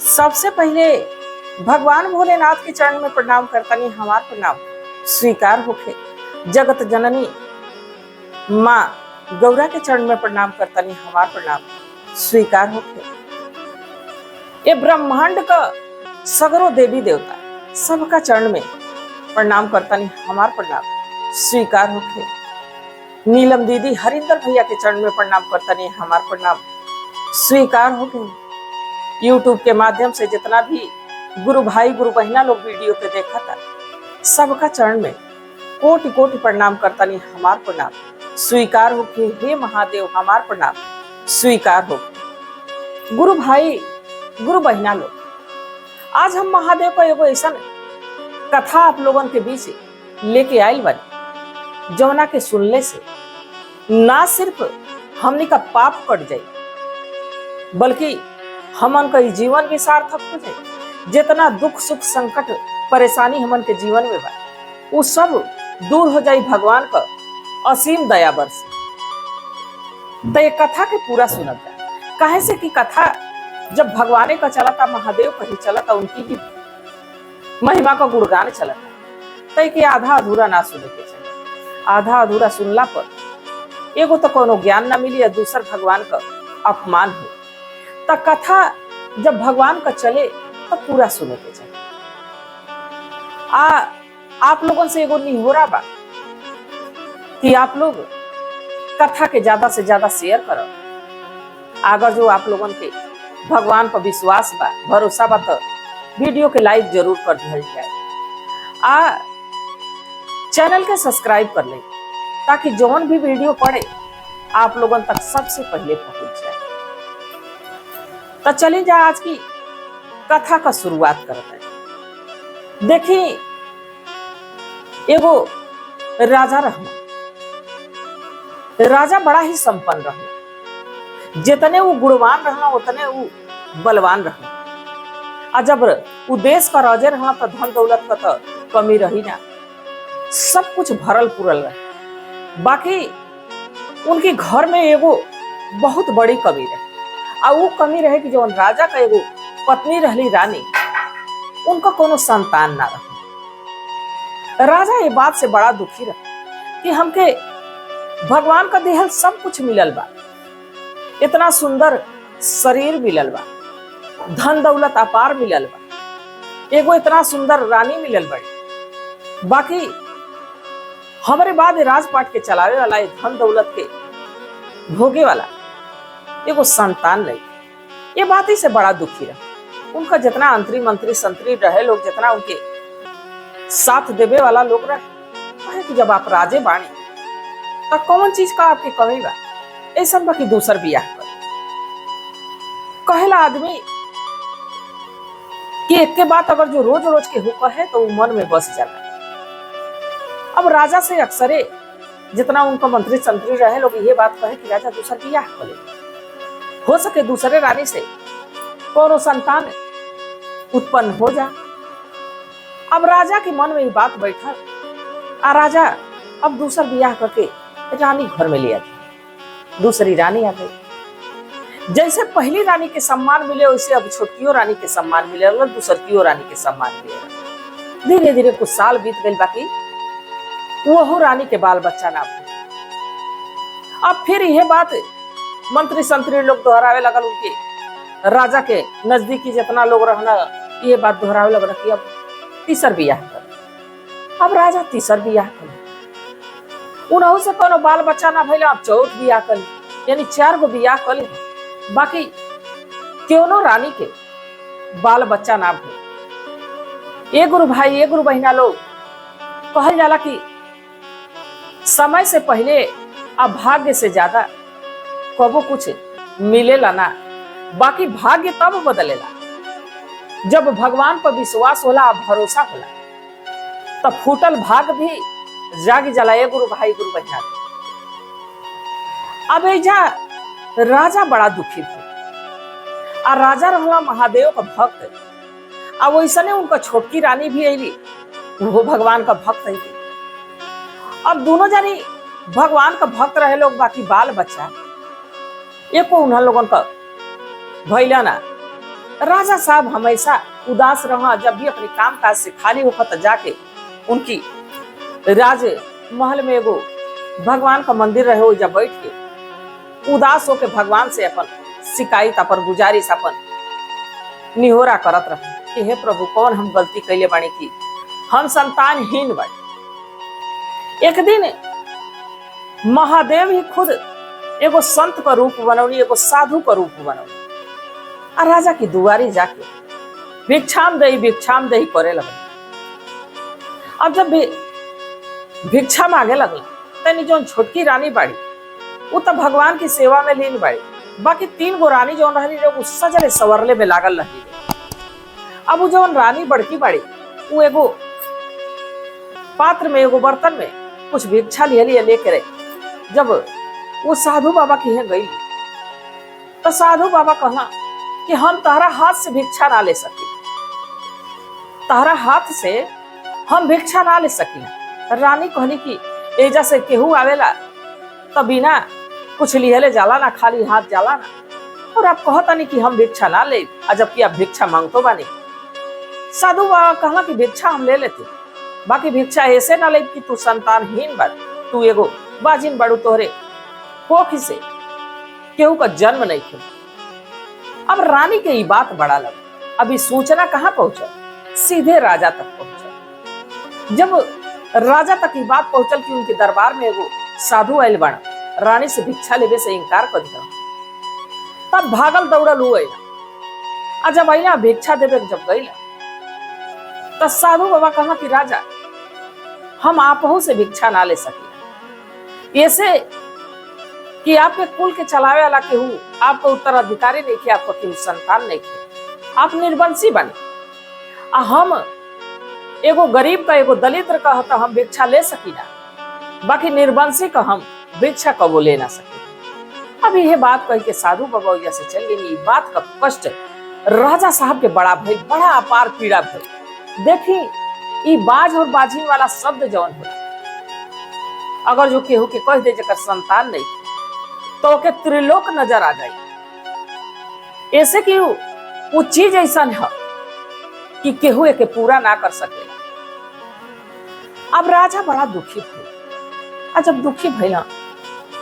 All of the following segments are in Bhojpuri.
सबसे पहले भगवान भोलेनाथ के चरण में प्रणाम करतनी। हमार प्रणाम स्वीकार होखे। जगत जननी माँ गौरा के चरण में प्रणाम करतनी। हमार प्रणाम स्वीकार होखे। ये ब्रह्मांड का सगरो देवी देवता सबका चरण में प्रणाम करतनी। हमार प्रणाम स्वीकार होखे। नीलम दीदी हरिंदर भैया के चरण में प्रणाम करतनी। हमार प्रणाम स्वीकार होखे। यूट्यूब के माध्यम से जितना भी गुरु भाई गुरु बहना लोग वीडियो के देखा था, सबका चरण में कोटि कोटि प्रणाम करतनी। हमार प्रणाम स्वीकार होके। हे महादेव हमार प्रणाम स्वीकार हो। गुरु भाई गुरु बहना लोग, आज हम महादेव का एगो ऐसा कथा आप लोगन के बीच लेके आयल बनी, जौना के सुनने से ना सिर्फ हमनी का पाप कट जाए, बल्कि हमन का जीवन भी सार्थक हो जाए। जितना दुख सुख संकट परेशानी हमन के जीवन में बा, वो सब दूर हो जाए भगवान का असीम दया बरस। तो ये कथा के पूरा सुनत जाए, काहे से कि कथा जब भगवाने का चलता, महादेव का ही चलता, उनकी ही महिमा का गुणगान चलता, तो कि आधा अधूरा ना सुने के चाहिए। आधा अधूरा सुनला पर एगो तो कोनो ज्ञान ना मिली, या दूसर भगवान का अपमान हो। तो कथा जब भगवान का चले तो पूरा सुने के चाहिए। आप लोगों से एगो निहोरा बा कि आप लोग कथा के ज्यादा से ज्यादा शेयर करो। अगर जो आप लोगों के भगवान पर विश्वास बा, भरोसा बा, तो वीडियो के लाइक जरूर कर दिया जाए। चैनल के सब्सक्राइब कर ले, ताकि जौन भी वीडियो पड़े आप लोगों तक सबसे पहले पहुंच जाए। तो चलिए जा आज की कथा का शुरुआत करते हैं। देखिए, एगो राजा रहना। राजा बड़ा ही संपन्न रहना। जितने वो गुणवान रहना, उतने वो बलवान रहना। और जब वो देश का राजा रहना, तो धन दौलत का तो कमी रही ना, सब कुछ भरल पुरल रहे। बाकी उनके घर में एगो बहुत बड़ी कमी रहे, और वो कमी रहे कि जो राजा का एगो पत्नी रहली रानी, उनका कोनो संतान ना रहे। राजा ये बात से बड़ा दुखी रहा कि हमके भगवान का देहल सब कुछ मिलल बा, इतना सुंदर शरीर मिलल बा, धन दौलत अपार मिलल बा, एगो इतना सुंदर रानी मिलल बड़ी, बाकी हमारे बाद राजपाट के चलावे वाला, धन दौलत के भोगे वाला एगो संतान नहीं। ये बात ही से बड़ा दुखी रहा। उनका जितना अंतरी मंत्री संतरी रहे लोग, जितना उनके साथ देवे वाला लोग रहे, कहे कि जब आप राजे बाणी तो कौन चीज का आपकी कमी बा, ऐसा बाकी दूसर बियाह कर। कहेला आदमी कि एक के बात अगर जो रोज रोज के हो कहे तो मन में बस जाता। अब राजा से अक्सरे जितना उनका मंत्री संतरी रहे लोग ये बात कहे कि राजा दूसर बियाह करे, हो सके दूसरे रानी से कोनो संतान उत्पन्न हो जा। अब राजा के मन में ये बात बैठा, आ राजा अब दूसर बियाह करके रानी घर में ले आई। दूसरी रानी आ गई। जैसे पहली रानी के सम्मान मिले, वैसे अब छोटकियों रानी के सम्मान मिले, और दूसरकियों रानी के सम्मान मिले। धीरे धीरे कुछ साल बीत गए, बाकी वो रानी के बाल बच्चा ना हुए। अब फिर यह बात मंत्री संतरी लोग दोहरावे लगल, उनके राजा के नजदीकी जितना लोग रहना, ये बात दोहरावे लगल कि अब तीसर बियाह कर। अब राजा तीसर बियाह कर, उनहु से कोनो बाल बच्चा ना भइला, अब चौथ बियाह कर, यानी 4 गो बियाह कर। बाकी क्यों रानी के बाल बच्चा ना भइल। ये गुरु भाई ये गुरु बहना लोग, कहल जाला कि समय से पहले अब भाग्य से ज्यादा कबो कुछ मिलेला ना, बाकी भाग्य तब बदलेला जब भगवान पर विश्वास होला, भरोसा होला, तब फूटल भाग भी जाग जाला। ये गुरु भाई गुरु बहना। अब एजा राजा बड़ा दुखी था, और राजा रहला महादेव का भक्त, अब वैसने उनका छोटकी रानी भी अली, वो भगवान का भक्त है। अब दोनों जानी भगवान का भक्त रहे लोग, बाकी बाल बच्चा एको उन्हें लोगों का भैला ना। राजा साहब हमेशा उदास रहा। जब भी अपने काम काज से खाली होकर जाके उनकी राज महल में एगो भगवान का मंदिर रहे हो, जब बैठ के उदास होके भगवान से अपन शिकायत, अपन गुजारिश, अपन निहोरा करत रहे कि हे प्रभु, कौन हम गलती कैले बानी की हम संतानहीन बानी। एक दिन महादेव ही खुद एगो संत का रूप बनौनी, एगो साधु का रूप बनौनी, और राजा की दुआरी जाके भिक्षाम दही करे लगल। अब जब भी भिक्षा मांगे लगल, तनी जो छोटकी रानी बाड़ी वो तो भगवान की सेवा में लीन बाड़ी, बाकी 3 गो रानी जो रही वो सजले सवरले में लागल रही। अब वो जो रानी बड़की बाड़ी वो एगो पात्र में, एगो बर्तन में कुछ भिक्षा लिए लेके रहे। जब वो साधु बाबा की है गई तो साधु बाबा कहा कि हम तारा हाथ से भिक्षा ना ले सकी, तारा हाथ से हम भिक्षा ना ले सकी। रानी कहली कि एजा से केहू आवेला तो बिना कुछ लिहले जाला ना, खाली हाथ जाला ना, और आप कहता नहीं कि हम भिक्षा ना ले, जबकि आप भिक्षा मांगतो बानी। साधु बाबा कहला कि भिक्षा हम ले लेते, बाकी भिक्षा ऐसे ना ले कि तू संतानहीन बा, तू एगो बाजिन बड़ू, तोहरे कोख से केहू का जन्म नहीं थे। अब रानी के ये बात बड़ा लगा। अभी सूचना कहाँ पहुंचा, सीधे राजा तक पहुंचा। जब राजा तक ये बात पहुंचल कि उनके दरबार में एगो साधु आयल बना, रानी से भिक्षा लेवे से इनकार कर दिया, तब भागल दौड़ल हुआ। जब अला भिक्षा देवे जब गईला तो साधु बाबा कहा कि राजा, हम आपहू से भिक्षा ना ले सके, ऐसे कि आपके कुल के चलावे वाला केहू, आपको उत्तराधिकारी नहीं थे, आपको केहू संतान नहीं थे, आप निर्वंशी बने। हम एगो गरीब का, एगो दलित का तो हम भिक्षा ले सकी ना, बाकी निर्वंशी का हम भिक्षा कबो ले ना सके। अब यह बात कह के साधु बाबा जैसे चल गई। बात का कष्ट राजा साहब के बड़ा भई, बड़ा अपार पीड़ा भई। देखी ये बाज और बाजिन वाला शब्द जौन हो, अगर जो केहू के कह दे जकर संतान नहीं तो के त्रिलोक नजर आ जाए। ऐसे कि वो चीज ऐसा है कि केहू के पूरा ना कर सकेला। अब राजा बड़ा दुखी भइल। जब दुखी भइला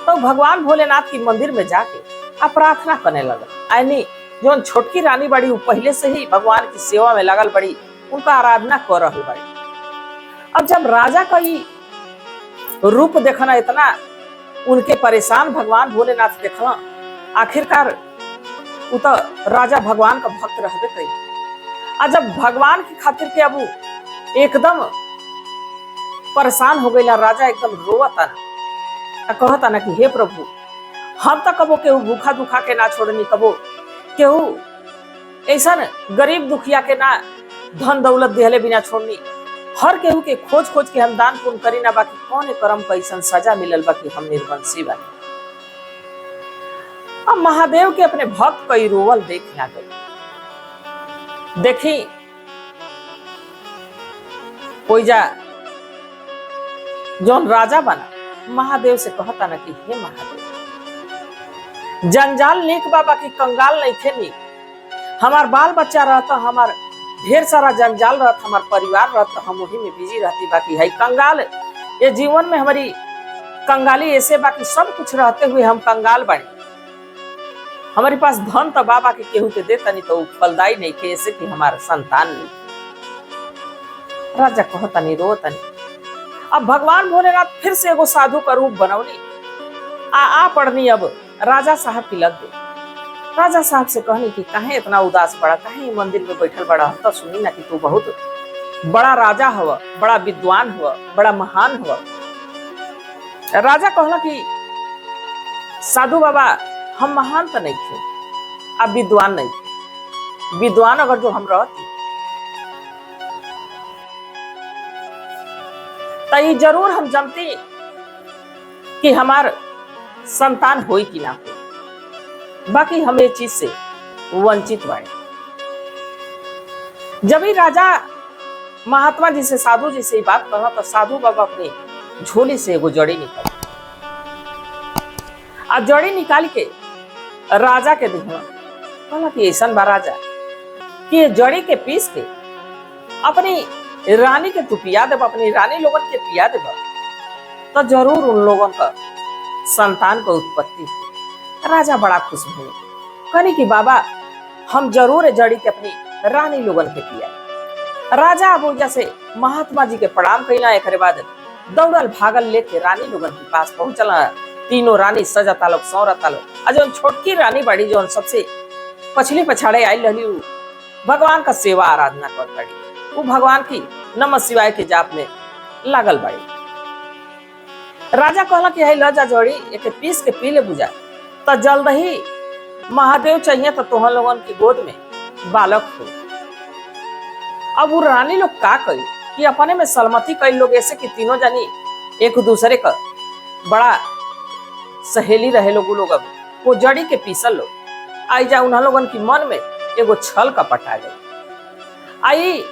तो भगवान भोलेनाथ की मंदिर में जाके प्रार्थना करने लगा। यानी जो छोटकी रानी बड़ी वो पहले से ही भगवान की सेवा में लगल बड़ी, उनका आराधना कर रही बड़ी। अब जब राजा का ये रूप देखना, इतना उनके परेशान भगवान भोलेनाथ देखला, आखिरकार वो तो राजा भगवान का भक्त रहबे कई। जब भगवान की खातिर के अब एकदम परेशान हो गई, राजा एकदम रोता ना, कहता ना कि हे प्रभु, हम तो कबो केहू भूखा दुखा के ना छोड़नी, कबो केहू ऐसा गरीब दुखिया के ना धन दौलत दिहले बिना छोड़नी, हर केहू के खोज खोज के हम दान पुण्य करी ना, बाकी कौन करम कैसन सजा मिलल बाकी हम निर्वंशी बानी। अब महादेव के अपने भक्त कई रोवल देख ना गई। देखी कोई जा जौन राजा बना, महादेव से कहता ना कि हे महादेव, जंजाल नीक बाबा की कंगाल नहीं थे नीक, हमार बाल बच्चा रहता, हमार ढेर सारा जंजाल रहता, हमार परिवार रहता, हम वही में बिजी रहती, बाकी है कंगाल। ये जीवन में हमारी कंगाली ऐसे, बाकी सब कुछ रहते हुए हम कंगाल बने। हमारे पास धन तो बाबा के केहू के देता नहीं तो फलदायी नहीं थे, ऐसे कि हमारा संतान नहीं। राजा कहता नहीं, रोता नहीं। अब भगवान भोलेनाथ फिर से एगो साधु का रूप बनौनी, आ पड़नी अब राजा साहब की लग गई। राजा साहब से कहनी कि काहे इतना उदास बड़ा, काहे मंदिर में बैठल बड़ा, हम तो सुनी ना कि तू बहुत बड़ा राजा हुआ, बड़ा विद्वान हुआ, बड़ा महान हुआ। राजा कहला कि साधु बाबा, हम महान तो नहीं थे, अब विद्वान नहीं थे। विद्वान अगर जो हम रहती तो ये जरूर हम जानती कि हमार संतान होई कि ना हो, बाकी हम ये चीज से वंचित बने। जब ही राजा महात्मा जी से, साधु जी से बात कहा तो साधु बाबा अपने झोली से एगो जड़ी निकाल, जड़ी निकाल के राजा के दिखा, कहला कि ऐसा बा राजा, कि ये जड़ी के पीस के अपनी रानी के तू पिया देब, अपनी रानी लोगन के पिया देब, तो जरूर उन लोगों का संतान को उत्पत्ति हुई। राजा बड़ा खुश हुए, कहनी कि बाबा हम जरूर जड़ी के अपनी रानी लोगन के पिया। राजा अब जैसे महात्मा जी के प्रणाम कैला, एक बाद दौड़ल भागल लेके रानी लोगन के पास पहुंचल। तीनों रानी सजता लोग, सौरता लोग। जो छोटकी रानी बड़ी जो सबसे पछली पछाड़े आई रही, भगवान का सेवा आराधना कर पड़ी, वो भगवान की नमः शिवाय के जाप में लागल बड़ी। राजा कहला कि लजा जड़ी एक पीस के पी ले बुझा, तो जल्द ही महादेव चाहिए तो तुहन लोगन की गोद में बालक हो। अब वो रानी लोग का कही कि अपने में सहमति कई लोग ऐसे कि तीनों जानी एक दूसरे का बड़ा सहेली रहे लोग। अब वो जड़ी के पीसल लोग आई जा, उन लोगन की मन में एगो छल कपट आ गई। आई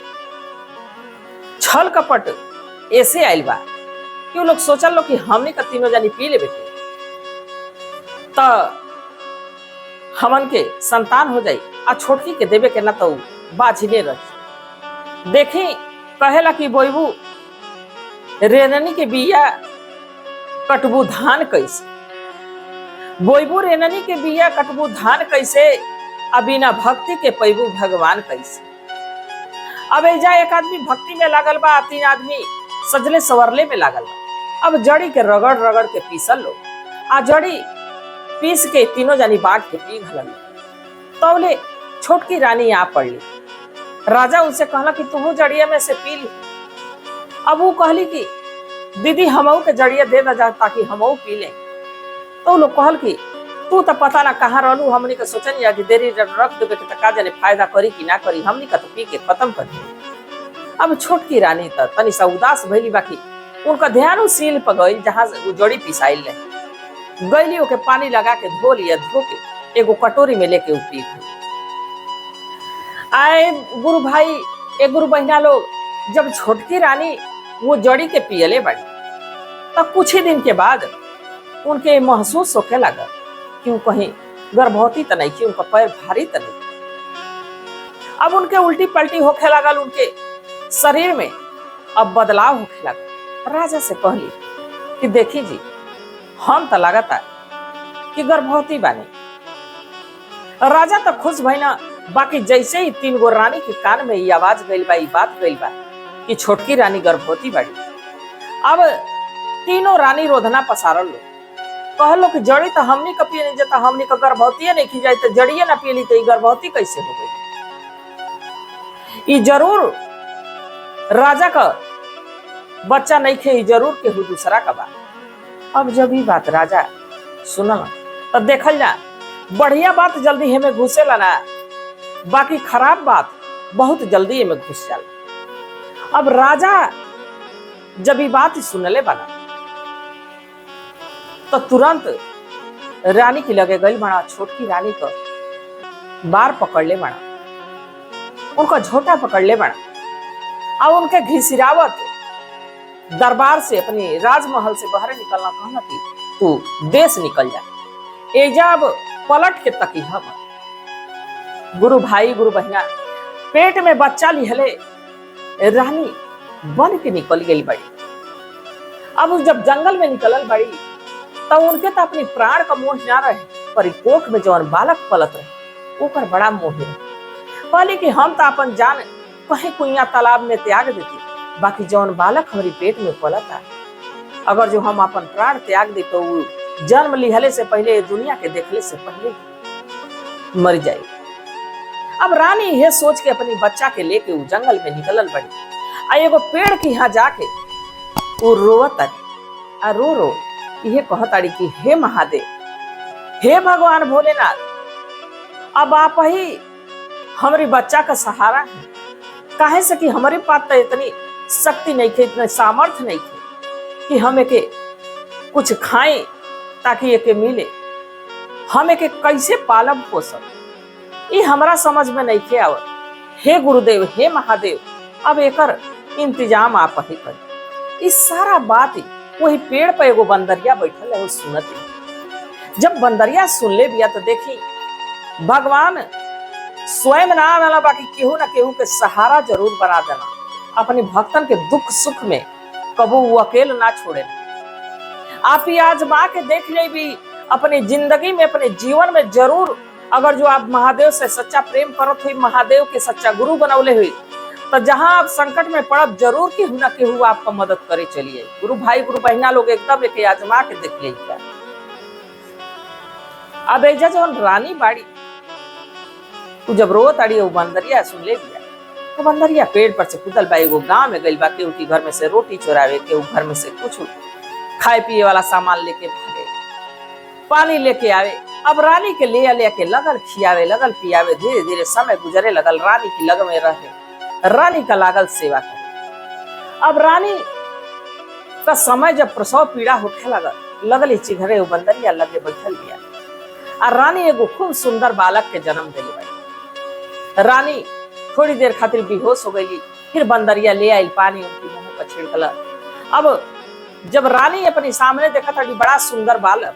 छल कपट ऐसे आयल बा कि लोग सोचल लो कि हमने का तीनों जानी पी ले बेटे तो हमन के संतान हो जाई, आ छोटकी के देवे के ना तो बाझिले रही। देखी कहेला कि बोईबू रेननी के बिया कटबू धान कैसे, बोईबू रेननी के बिया कटबू धान कैसे, बिना भक्ति के पैबू भगवान कैसे। अब एजा एक आदमी भक्ति में लागल बा, तीन आदमी सजले सवरले में लागल बा। अब जड़ी के रगड़ रगड़ के पीसल लो, आ जड़ी पीस के तीनों जानी बाट के पी घल। तौले छोटकी रानी आ पड़ली। राजा उनसे कहला कि तुम जड़िया में से पी ली। अब वो कहली कि दीदी हमऊ के जड़िया दे जा ताकि हमऊ पी ले। तो लोग कहल कि तू तो पता ना कहाँ रहलू, हमनी के सोचन या कि देरी रख देवे के का जाने फायदा करी कि ना करी, हमनी का तो पी के खत्म कर दी। अब छोटकी रानी तो तनी सा उदास भइली, बाकी उनका ध्यान उस सील पर गई जहाँ वो जड़ी पिसाइल रहे। गईली ओके पानी लगा के धो लिया, धो के एगो कटोरी में लेके पी गई। आए गुरु भाई एक गुरु बहना लोग, जब छोटकी रानी वो जड़ी के पियले बड़ी, तब कुछ ही दिन के बाद उनके महसूस होके लगा कि वो कहीं गर्भवती तो नहीं कि उनका पैर भारी तो नहीं। अब उनके उल्टी पलटी होके लगल, उनके शरीर में अब बदलाव होके लगा। राजा से कहली कि देखी जी हम तो लगता कि गर्भवती बानी। राजा तो खुश भइना, बाकी जैसे ही तीन गो रानी के कान में ये आवाज गइल बा, ये बात गइल बा कि छोटकी रानी गर्भवती बाड़ी। अब तीनों रानी रोधना पसारल लो, कहलो कि जड़ी तो हमनी का पिए नहीं जाता, हमनी का गर्भवती नहीं की जाए, तो जड़िए ना पियली तो गर्भवती कैसे हो गई। ये जरूर राजा का बच्चा नहीं खे, जरूर केहू दूसरा का बा। अब जब ये बात राजा सुनल तो देखल जा, बढ़िया बात जल्दी हमें घुसेला ना, बाकी खराब बात बहुत जल्दी हमें घुस जाला। अब राजा जब ये बात सुनले बना तो तुरंत रानी की लगे गई बड़ा, छोटकी रानी को बार पकड़ ले बड़ा, उनका झोटा पकड़ ले बड़ा, और उनके घिसिरावत दरबार से अपनी राजमहल से बाहर निकलना, कहना कि तू देश निकल जा। एजाब पलट के तकी हम गुरु भाई गुरु बहना पेट में बच्चा लिहले रानी बन के निकल गई बड़ी। अब जब जंगल में निकलल बड़ी तो उनके तो अपनी प्राण का मोह ना रहे, पर कोख में जौन बालक पलत रहे ओकर बड़ा मोह रहे। कहली कि हम तो अपन जान कहीं कुइया तालाब में त्याग देती, बाकी जौन बालक हमारी पेट में पलता, अगर जो हम अपन प्राण त्याग दे तो वो जन्म लिहले से पहले, दुनिया के देखले से पहले मर जाए। अब रानी यह सोच के अपनी बच्चा के लेके वो जंगल में निकलल बड़ी, आ एगो पेड़ के यहाँ जाके वो रोवत आ रो रो ये कहताड़ी कि हे महादेव, हे भगवान भोलेनाथ, अब आप ही हमारी बच्चा का सहारा है। काहे से कि हमारे पास तो इतनी शक्ति नहीं थे, इतने सामर्थ्य नहीं थे कि हम एके कुछ खाएं ताकि एके मिले, हम एके कैसे पालब पोसब, ये हमारा समझ में नहीं थे आवत। हे गुरुदेव, हे महादेव, अब एकर इंतजाम आप ही करें। इस सारा बात वही पेड़ पर एगो बंदरिया बैठल है, वो सुनती। जब बंदरिया सुन ले बिया तो देखी भगवान स्वयं ना आवेला, बाकी केहू ना केहू के सहारा जरूर बना देना। अपने भक्तन के दुख सुख में कबू वो अकेले ना छोड़े। आप ही आजमा के देख ले भी अपनी जिंदगी में, अपने जीवन में जरूर, अगर जो आप महादेव से सच्चा प्रेम करत हुई, महादेव के सच्चा गुरु बनौले हुई, तो जहां आप संकट में पड़ब जरूर केहू ना केहू आपका मदद करे चलिए। गुरु भाई गुरु बहना लोग एकदम एक आजमा के देख लीजिए। अब एजा जो रानी बाड़ी, तू जब रो ताड़ी वो बंदरिया सुन ले लिया, तो बंदरिया पेड़ पर से कूदल बा, एगो गांव में गइल बा, केहू के घर में से रोटी चोरावे, केहू घर में से कुछ खाए पिए वाला सामान लेके भागे, पानी लेके आवे। अब रानी के ले के लगल खियावे, लगल पियावे, धीरे धीरे समय गुजरे लगल। रानी की लग में रहे, रानी का लागल सेवा करे। अब रानी का समय जब प्रसव पीड़ा होखे लगल चिघरे वो बंदरिया लगे बैठल बिया। और रानी एगो खूब सुंदर बालक के जन्म दिले बाई। रानी थोड़ी देर खातिर बेहोश हो गई, फिर बंदरिया ले आई पानी उनकी मुंह पर छिड़कल। अब जब रानी अपने सामने देखा था कि बड़ा सुंदर बालक,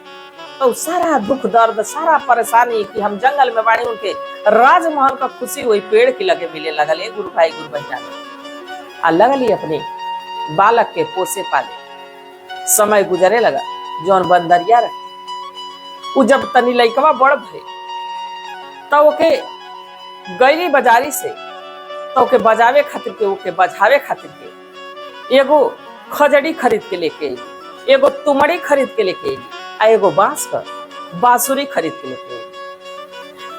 तो सारा दुख दर्द, सारा परेशानी कि हम जंगल में बाड़ी, उनके राजमहल का खुशी वही पेड़ की लगे मिले लगल। गुरु भाई गुरु बहना आ लगली अपने बालक के पोसे पाले। समय गुजरे लगा, जौन बंदरिया रखे उ जब तनी लइकवा बड़ भई, तब ओके गईली बाजारी से, तो ओके बजावे खातिर के, ओके बजावे खातिर के एगो खजड़ी खरीद के लेके आई, एगो तुमड़ी खरीद के लेके आई, आ एगो बांस का बांसुरी खरीद के लेके आई।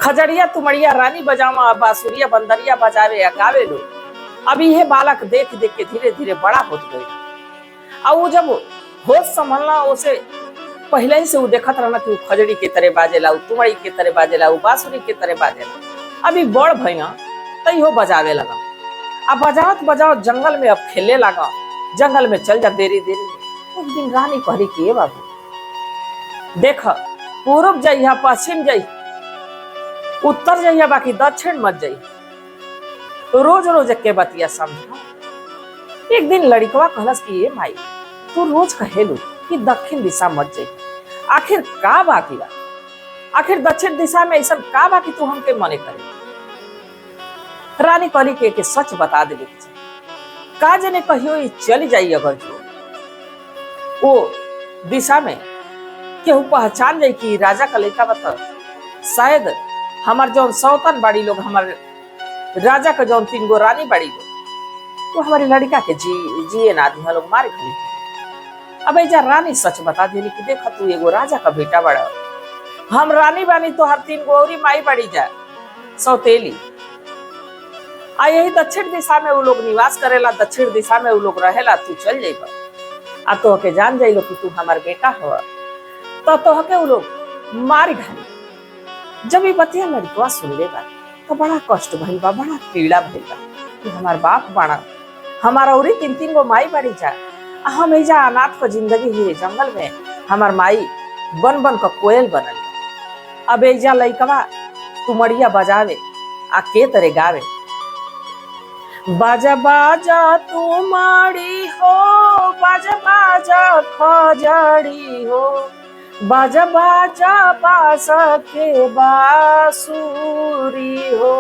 खजड़िया तुमड़िया रानी बजावा, बांसुरिया बंदरिया बजावे या गावे लो। अब यह बालक देख देख के धीरे धीरे बड़ा होत गई। और वो जब होश संभलना, उसे पहले ही से वो देखत रहना कि वो खजड़ी के तरह बाजेला, वो तुमड़ी के तरह बाजेला, वो बांसुरी के तरह बाजेला। अभी बड़ भैया तैयो बजावे लगा। अब बजावत बजावत जंगल में अब खेले लगा, जंगल में चल जा देरी देरी। एक दिन रानी कहली कि ए बाबू देख, पूरब जइहा, पश्चिम जइहा, उत्तर जइहा, बाकी दक्षिण मत जइहा, रोज रोज के बतिया समझा। एक दिन लड़कवा कहलस कि ए माई, तू रोज कहेलू कि दक्षिण दिशा मत जइहा, आखिर का बाकी बा? आखिर दक्षिण दिशा में ऐसा का बाकी तू हमके मने करे? रानी कहली के सच बता दे, का जने कहियो चली जाई, अगर जो वो दिशा में केहू पहचान जाए कि राजा का लड़का बता, शायद हमार जौन सौतन बाड़ी लोग, हमारे राजा का जौन 3 गो रानी बाड़ी लोग, वो हमारी लड़का के जिए ना दी, लोग मारे खली। अब ऐजा रानी सच बता दिली कि देख तू एगो राजा का बेटा बड़ा, हम रानी बानी, तो हर 3 गो औरी माई बाड़ी जा सौतेली। आ यही दक्षिण दिशा में वो लोग निवास करेला, दक्षिण दिशा में वो लोग रहेला, तू चल जाइबा आ तो हके जान जाइलो कि तू हमार बेटा हो, तो हके वो लोग मार घाली। जब ये बतिया लड़कवा सुन ले बा, तो बड़ा कष्ट भइल बा, बड़ा पीड़ा भइल बा कि हमार बाप बाड़ा, हमारा औरी 3 गो माई बाड़ी जा, हम एजा अनाथ का जिंदगी हुई जंगल में, हमार माई बन बन का कोयल बनल। अब एजा लइकवा तुमड़िया बजावे आ के तरे गावे, बाजा बाजा तुमड़ी हो, बाजा बाजा खजड़ी हो, बाजा बाजा बास के बांसुरी हो,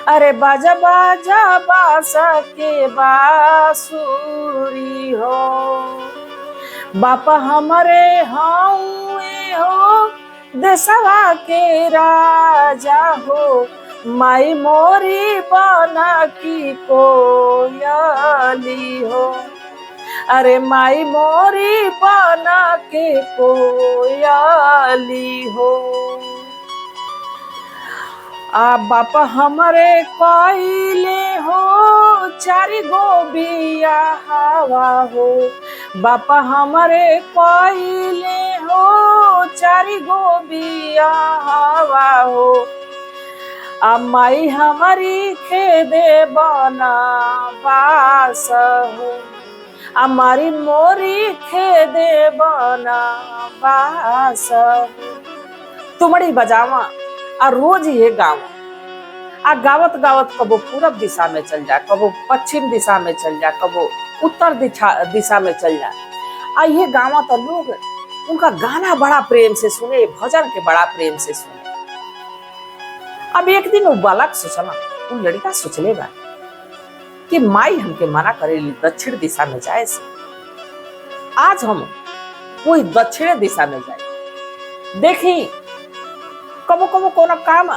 अरे बाजा बाजा बास के बांसुरी हो। बापा हमारे हाउए हो, देशवा के राजा हो, माई मोरी बना की कोयली हो, अरे माई मोरी बना के कोयली हो। आ बापा हमारे कइले हो, 4 गो बिया हवा हो, बापा हमारे कइले हो, 4 गो बिया हवा हो। आ माई हमारी खेदे बना बास हो, हमारी मोरी खेदे बना बास हो। तुमड़ी बजावा आ रोज ये गाँव आ गावत गावत कबो पूरब दिशा में चल जा, कबो पश्चिम दिशा में चल जा, कबो उत्तर दिशा में चल जा। आ ये गाँव तो लोग उनका गाना बड़ा प्रेम से सुने, भजन के बड़ा प्रेम से सुने। अब एक दिन वो बालक सोचना, वो लड़का सोचले बा कि माई हमके मना करेली दक्षिण दिशा में जाए से, आज हम कोई दक्षिण दिशा में जाए। देखी कबो कबो कोनो काम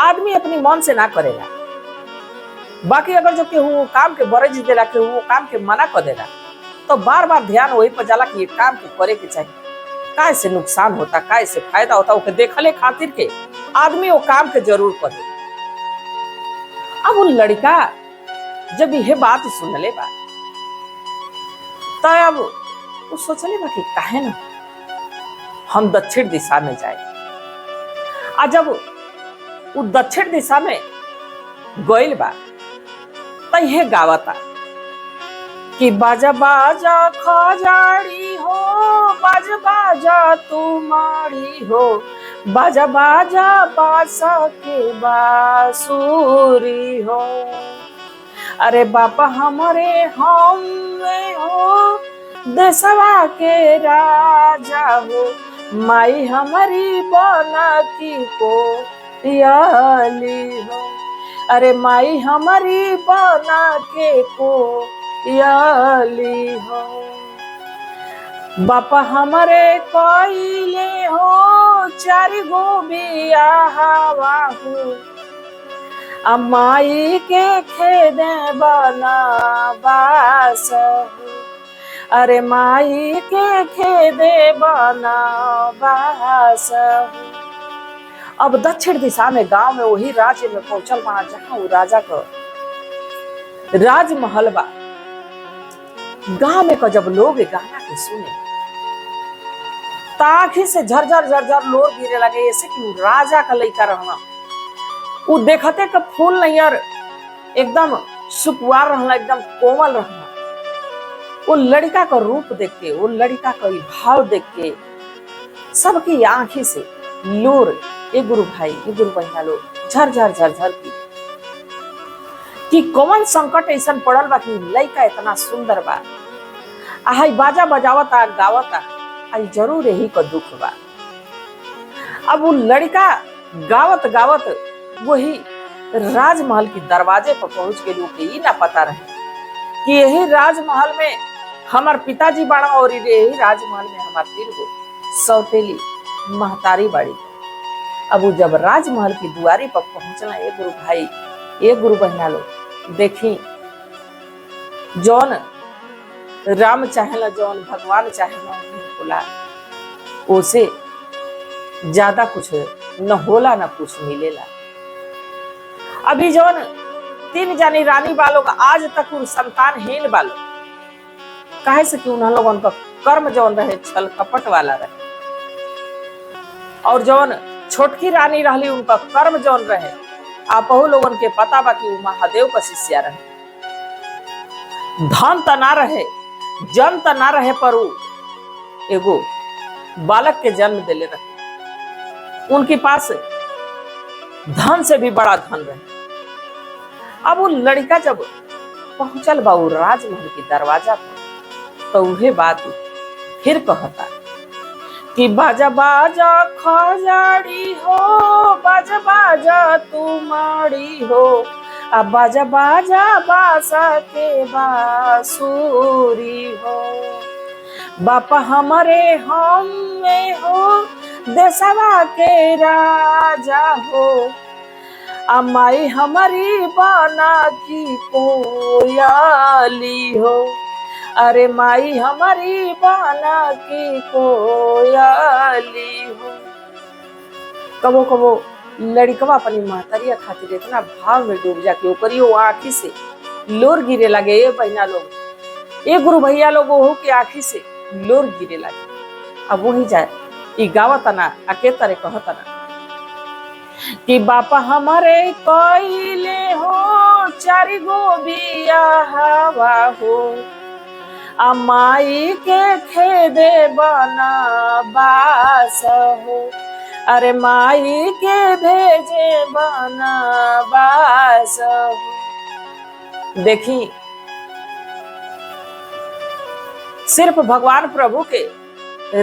आदमी अपनी मन से ना करेला, बाकी अगर जो केहू काम के बरज देला, केहू काम के मना कर देला, तो बार बार ध्यान वही पर जाला कि ये काम के करे के चाहिए, काय से नुकसान होता, काय से फायदा होता, ओके देखले खातिर के आदमी वो काम के जरूर करे। अब वो लड़का जब यह बात सुनले बा, तब वो सोचले बा कि काहे ना हम दक्षिण दिशा में जाए। आ जब वो दक्षिण दिशा में गइल बा, तो यह गावता कि बाजा बाजा खजाड़ी हो, बाजा बाजा तुम्हारी हो, बाजा बाजा बासा के बांसुरी हो। अरे बापा हमारे हम हो, देशवा के राजा हो, माई हमारी बना की को याली हो। अरे माई हमारी बना के को याली हो। बापा हमारे कोइले हो, चार गो बियाहवा हो, अमाई के खेदे बना बास हो। अरे माई के खेदे बना बास हो। अब दक्षिण दिशा में गांव में वही राज्य में पहुंचल बना जहां वो राजा का राजमहल बा। गांव में का जब लोग गाना के सुने, ताखी से झरझर झरझर लोग गिरे लगे, ऐसे कि राजा का लड़का रहना। वो देखते का फूल नैयर एकदम सुकुवार रहना, एकदम कोमल रहना। वो लड़का का रूप देख के, वो लड़का का भाव देख के सबकी आंखी से लोर, ये गुरु भाई, ये गुरु बहना लोग झरझर झरझर की कि कौन संकट ऐसा पड़ल बा कि लड़का इतना सुंदर बा, आई बाजा बजावता गावता, आई जरूर यही का दुख बा। अब वो लड़का गावत गावत वही राजमहल के दरवाजे पर पहुंच के लोग ये ना पता रहे कि यही राजमहल में हमार पिताजी बाड़ा और यही राजमहल में हमार 3 गो सौतेली महतारी बाड़ी। अब वो जब राजमहल की दुआरी पर पहुंचना, ये गुरु भाई, ये गुरु बहना लोग देखी, जौन राम चाहेला, जौन भगवान चाहेला बोला, उसे ज्यादा कुछ न होला न कुछ मिलेला। अभी जौन 3 जानी रानी बालों का आज तक उन संतानहीन बालों, काहे से कि उन लोगों का कर्म जौन रहे छल कपट वाला रहे, और जौन छोटकी रानी रहली उनका कर्म जौन रहे आपहु लोगन के पता बा कि महादेव का शिष्या रहे। धन त ना रहे, जन त ना रहे, पर एगो बालक के जन्म दिले रहे। उनके पास धन से भी बड़ा धन रहे। अब वो लड़का जब पहुंचल बा राजमहल के दरवाजा पर, तो उहे बात फिर कहता कि बाजा बाजा खजाड़ी हो, बाजा बाजा तुम्हारी हो, अब बाजा बाजा बासा के बांसुरी हो। बापा हमारे हम में हो, देशवा के राजा हो, अमाई हमारी बना की कोयाली हो। अरे माई हमारी बना की कोयाली हो। कबो कबो लड़कवा अपनी महतरिया खातिर इतना भाव में डूब जाके ओकरी वो आँखी से लोर गिरे लगे। ये बहना लोग, ये गुरु भैया लोग हो के आँखी से लोर गिरे लगे। अब वही जाए ई गावत ना, अके तरह कहत ना कि बापा हमारे कोइले हो, 4 गो बियाहवा हो, अमाई के खेदे बना बास हो। अरे माई के भेजे बना बास हो। देखी, सिर्फ भगवान प्रभु के,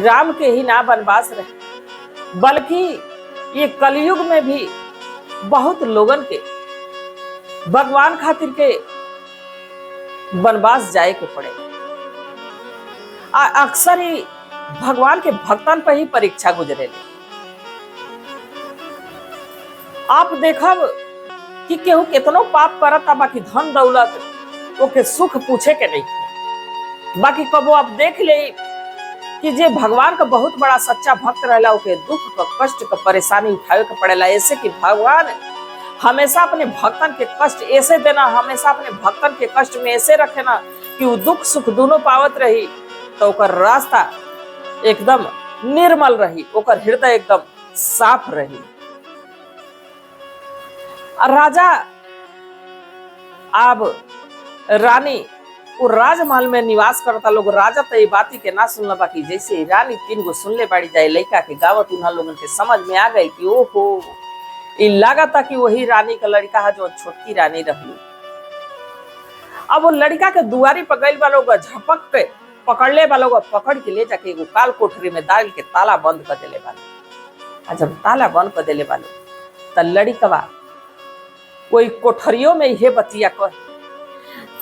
राम के ही ना वनवास रहे, बल्कि ये कलयुग में भी बहुत लोगन के भगवान खातिर के वनवास जाए के पड़े। अक्सर ही भगवान के भक्तन पर ही परीक्षा गुजरेले। आप देखब कि केहू कितनो पाप करता, बाकी धन दौलत ओके सुख पूछे के नहीं। बाकी कबो आप देख ले कि जे भगवान का बहुत बड़ा सच्चा भक्त रहला, ओके दुख का, कष्ट का, परेशानी उठावे के पड़ेला। ऐसे कि भगवान हमेशा अपने भक्तन के कष्ट ऐसे देना, हमेशा अपने भक्तन के कष्ट में ऐसे रखे ना कि वो दुख सुख दोनों पावत रही, तो ओकर रास्ता एकदम निर्मल रही, ओकर हृदय एकदम साफ रही। राजा अब रानी वो राजमहल में निवास करता लोग। राजा तो ये बाती के ना सुनला, बाकी जैसे रानी 3 गो सुनले बाड़ी जाए लड़का के गावत, उन्हा लोगन के समझ में आ गई कि ओहो, ये लगा था कि वही रानी का लड़का है जो छोटकी रानी रही। अब वो लड़का के दुआरी पर गई वालों का झपक के पकड़ ले वालों, पकड़ के ले जाके एगो काल कोठरी में डाल के ताला बंद कर देले वाले। जब ताला बंद कर देले वालों, तो लड़कवा कोई कोठरियों में ये बतिया कह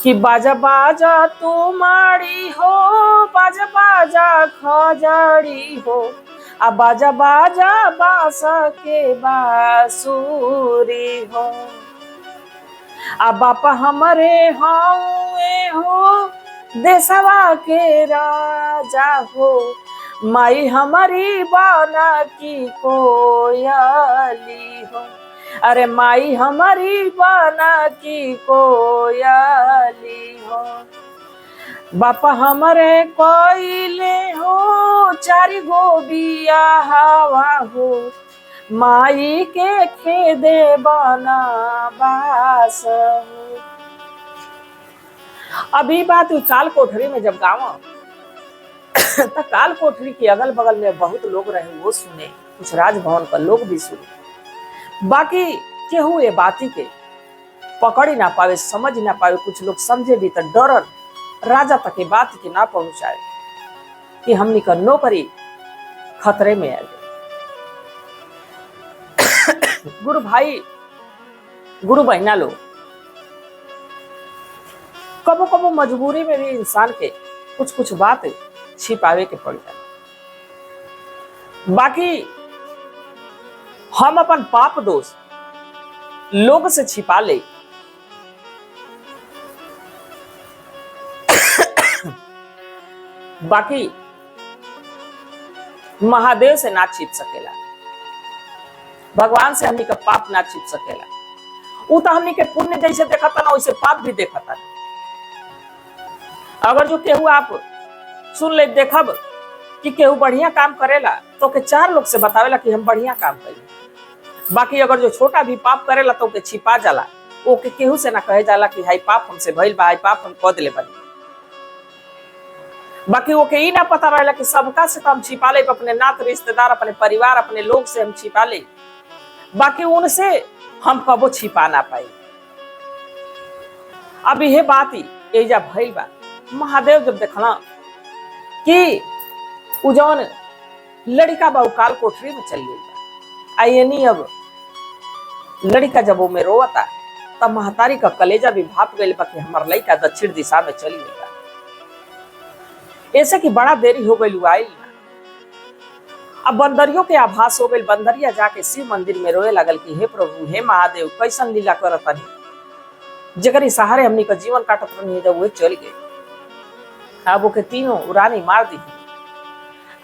कि बाजा बाजा तू माड़ी हो, बाजा बाजा खजड़ी हो, आ बाजा बाजा बास के बांसुरी हो, आ बापा हमरे हाउए हो, देशवा के राजा हो, माई हमारी बाना की कोयली हो, अरे माई हमारी बाना की कोयली हो, बापा हमारे कोयले हो, 4 गो बिया हवा हो, माई के खेदे बना बास हो। अभी बात काल कोठरी में जब गाँव तो काल कोठरी के अगल बगल में बहुत लोग रहे, वो सुने, कुछ राजभवन का लोग भी सुने। बाकी केहू ये बाती के पकड़ ही ना पावे, समझ ना पावे। कुछ लोग समझे भी तो डरन राजा तक के बात के ना पहुंचाए कि हमनी का नौकरी खतरे में आ गई। गुरु भाई, गुरु बहना लोग, कबो कबो मजबूरी में भी इंसान के कुछ कुछ बात छिपावे के पड़ जाए। बाकी हम अपन पाप दोष लोग से छिपा ले, बाकी महादेव से ना छिप सकेला, भगवान से हमनी का पाप ना छिप सकेला। वो तो हमनी के पुण्य जैसे देखा था ना, वैसे पाप भी देखा था। अगर जो केहू आप सुन ले, देखब कि केहू बढ़िया काम करेला तो के 4 लोग से बतावेला कि हम बढ़िया काम करें। बाकी अगर जो छोटा भी पाप करेला तो के छिपा जाला, ओके केहू से ना कहे जाला कि हाई पाप हमसे भइल बा, हाई पाप हम कह दिले बानी। बाकी ओके ई ना पता रहेला कि सबका से तो हम छिपा ले, अपने नात रिश्तेदार, अपने परिवार, अपने लोग से हम छिपा ले, बाकी उनसे हम कबो छिपा ना पाई। अब यह बात ही एजा भइल बा। महादेव जब देखला कि उ जौन लड़का बा काल कोठरी में चल गई बा, आयनी अब लड़का जब वो में रोता, तब महतारी का कलेजा भी भाप गई बा कि हमार लड़का दक्षिण दिशा में चली गई बा। ऐसे कि बड़ा देरी हो गई आई ना। अब बंदरियों के आभास हो गई। बंदरिया जाके शिव मंदिर में रोए लगल कि हे प्रभु, हे महादेव, कैसन लीला करत नहीं, जगरी सहारे हमनी का जीवन काटत रही। जब वो चल गए, अब ओके 3 रानी मार दी।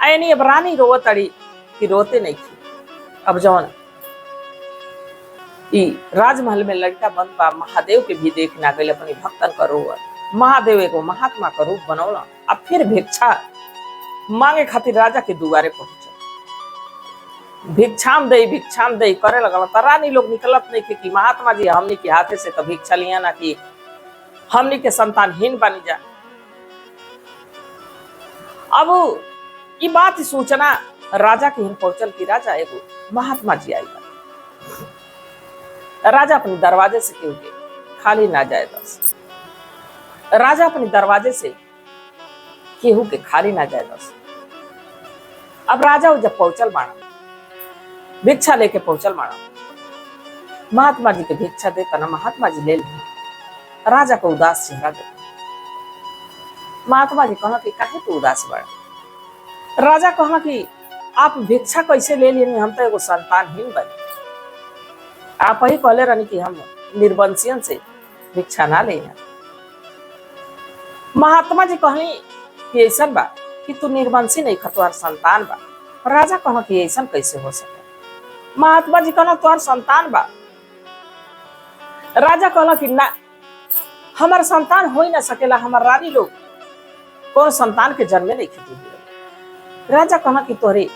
आयनी अब रानी रोवत अड़ी कि रोते नहीं थी। अब जौन राजमहल में लड़का बंद बा, महादेव के भी देखना गई अपने भक्तन का रोवत। महादेव एगो महात्मा का रूप बनौला। अब फिर भिक्षा मांगे खातिर राजा के दुआरे पहुंचे। भिक्षाम दे करे लगल। तो रानी लोग निकलत नहीं कि महात्मा जी हमनी के हाथे से तो भिक्षा लिया ना कि हमनी के संतानहीन बनी जा। अब ये बात सूचना राजा के पहुंचल कि राजा एगो महात्मा जी आई बा। राजा अपने दरवाजे से क्यों के खाली ना जाए दस। राजा अपने दरवाजे से केहू के खाली ना जाए दस। अब राजा जब पहुंचल माना, भिक्षा लेके पहुंचल माना, महात्मा जी के भिक्षा देता ना महात्मा जी ले ली। राजा को उदास चेहरा दे। महात्मा जी कहना कि काहे तू उदास बड़ा। राजा कहना कि आप भिक्षा कैसे ले लिए, हम तो एगो संतानहीन बने। आप ही कहले रहनी कि हम निर्वंशियन से भिक्षा ना ले। महात्मा जी कहनी कि ऐसा बा कि तू निर्वंशी नहीं खा, तुम्हार संतान बा। राजा कहना कि ऐसा कैसे हो सके। महात्मा जी कहना तुम्हार संतान बा। राजा कहला कि ना, हमार संतान हो ही ना सकेला, हमार रानी लोग कौन संतान के जन्मे नहीं खेती। राजा कहना कि तोहरे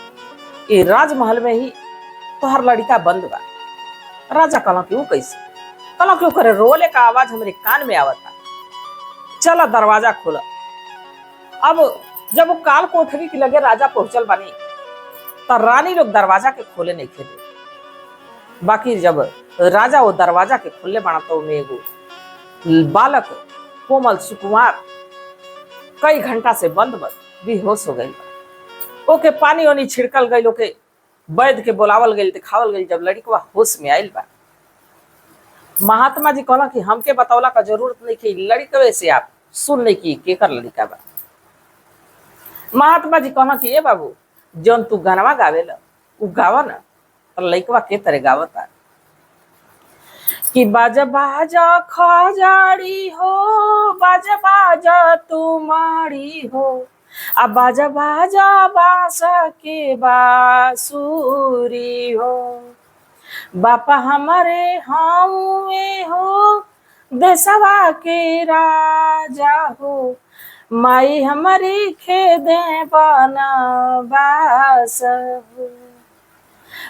ये राजमहल में ही तोहर लड़का बंद बा। राजा कहला कि वो कैसे। कहला कि ओकरे रोले का आवाज हमारे कान में आवता। चला दरवाजा खोला। अब जब वो काल कोठरी के लगे राजा पहुंचल बानी तो रानी लोग दरवाजा के खोले नहीं खेले। बाकी जब राजा वो दरवाजा के खोले बना तो उनमें एगो बालक कोमल सुकुमार कई घंटा से बंद बेहोश हो गई। ओके पानी ओनी छिड़कल गई, ओके वैद्य के बुलावल गई, दिखावल गई। जब लड़कवा होश में आयल बा, महात्मा जी कहला कि हमके बतौला का जरूरत नहीं कि लड़कवे से आप सुन नहीं की केकर लड़का बा। महात्मा जी कहला कि ए बाबू, जौन तू गानवा गावेला उ गावा ना। तो लड़कवा के तरह गावता कि बाजा बाजा खजाड़ी हो, बाजा बाजा तुम्हारी हो, आ बाजा बाजा बासा के बांसुरी हो। बापा हमारे हाउए हो, देशवा के राजा हो, माई हमारी खेदे बनवास हो।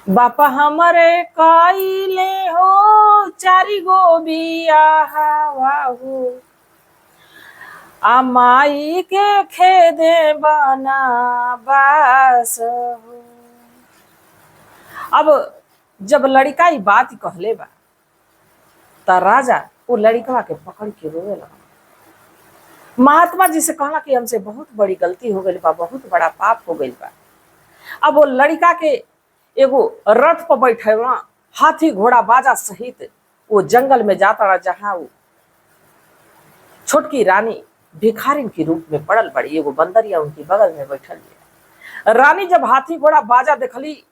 बापा हमारे काइले हो, चारी गो बियाहवा हो, आ माई के खेदे बनवास हो। अब जब लड़का ई बात कहले बा त राजा वो लड़का के पकड़ के रोवे लगा। महात्मा जी से कहला कि हमसे बहुत बड़ी गलती हो गई बा, बहुत बड़ा पाप हो गई बा। अब वो लड़का के एगो रथ पर बैठे हाथी घोड़ा बाजा सहित वो जंगल में जाता रहा, जहां वो छोटकी रानी भिखारिन के रूप में पड़ल पड़ी। एगो बंदरिया उनकी बगल में बैठल है। रानी जब हाथी घोड़ा बाजा देखली,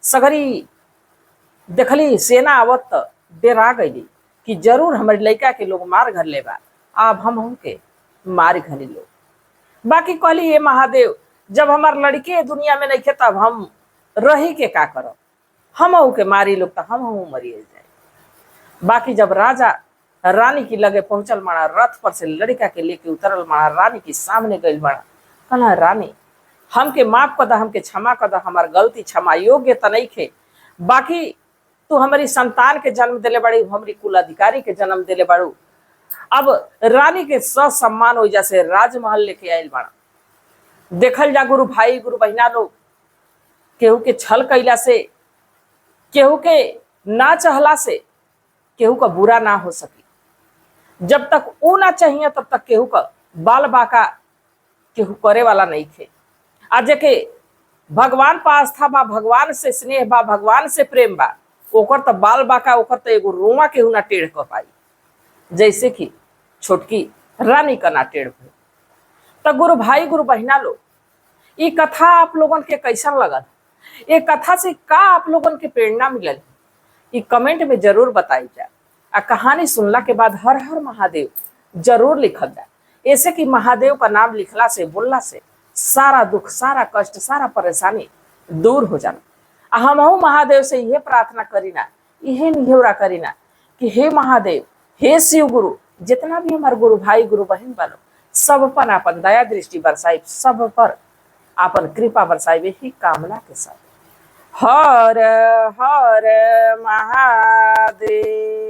सगरी देखली सेना आवत डेरा गई कि जरूर हमारे लड़का के लोग मार घर ले बा, अब हम के मार घरी लोग। बाकी कहली हे महादेव, जब हमार लड़के दुनिया में नहीं खे तब हम रही के का करब, हम के मारी लोग तो हम मरिए जाए। बाकी जब राजा रानी की लगे पहुंचल माड़ा, रथ पर से लड़का के लेके उतरल माड़ा, रानी के सामने गई माड़ा। कहला रानी हमके माफ कर दा, हमके क्षमा कर दा, हमार गलती क्षमा योग्य तो नहीं खे। बाकी तू हमारी संतान के जन्म दिले बड़ी, हमारी कुल अधिकारी के जन्म दिले बड़ू। अब रानी के सम्मान हो जैसे राजमहल लेके आयल बाड़ा। देखल जा गुरु भाई गुरु बहिना लोग, केहू के छल कैला से, केहू के ना चहला से केहू का बुरा ना हो सकी। जब तक वो ना चाहिए तब तक केहू का बाल बाका केहू करे वाला नहीं थे। आज के भगवान पर आस्था बा, भगवान से स्नेह बा, भगवान से प्रेम बा, ओकर तो बाल बाका, ओकर तो एगो रोमा केहू ना टेढ़ कर पाई, जैसे कि छोटकी रानी का ना टेढ़ हुई। तो गुरु भाई गुरु बहिना लोग, ये कथा आप लोगन के कैसन लगल, ये कथा से का आप लोगन के प्रेरणा मिलल, ये कमेंट में जरूर बताई जाए। आ कहानी सुनला के बाद हर हर महादेव जरूर लिखल जाए। ऐसे कि महादेव का नाम लिखला से, बोलला से सारा दुख, सारा कष्ट, सारा परेशानी दूर हो जाना। हमहू महादेव से यह प्रार्थना करीना, यह निहोरा करीना कि हे महादेव, हे शिव गुरु, जितना भी हमारे गुरु भाई गुरु बहन बनो, सब पर अपन दया दृष्टि बरसाई, सब पर अपन कृपा बरसाई, ही कामना के साथ। हर हर महादेव।